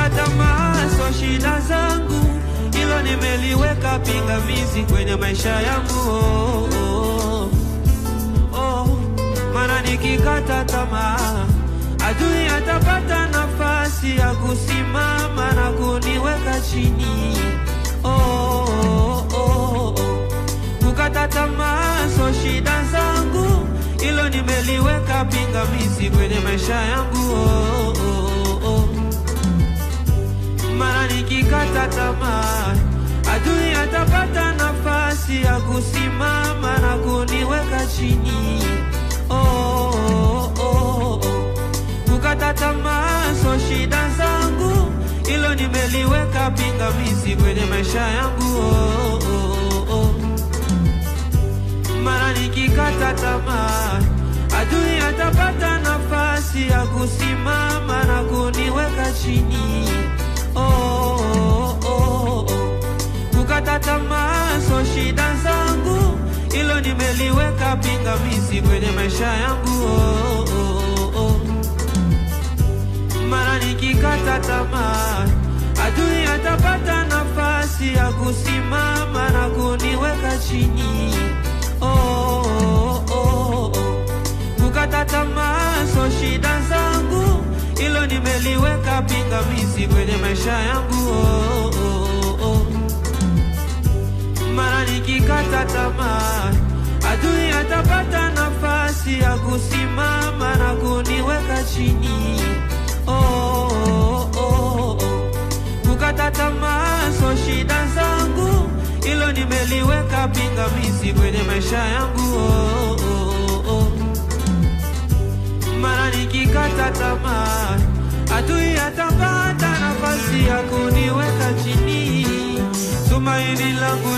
Kukata tamaa so shida zangu, ilo nimeliweka pingamizi kwenye maisha yangu. Mana nikikata tamaa, adui atapata nafasi ya kusimama na kuniweka chini. Kukata tamaa so shida zangu, ilo nimeliweka pingamizi kwenye maisha yangu. Mana nikikata tamaa, adui atapata nafasi ya kusimama na kuniweka chini. Kukata tamaa so shida zangu, ilo nimeliweka pingamizi kwenye maisha yangu. Mana nikikata tamaa, adui atapata nafasi ya kusimama na kuniweka chini. Kukata tamaa so shida zangu, ilo nimeliweka pingamizi kwenye maisha yangu. Mana nikikata tamaa, adui atapata nafasi ya kusimama na kuniweka chini. Kukata tamaa so shida zangu, ilo nimeliweka pingamizi kwenye maisha yangu. Mana nikikata tamaa, adui atapata nafasi ya kusimama na kuniweka chini. Kukata tamaa so shida zangu, ilo nimeliweka pingamizi kwenye maisha yangu. Mana nikikata tamaa, adui atapata nafasi ya kuniweka chini. Tumaini langu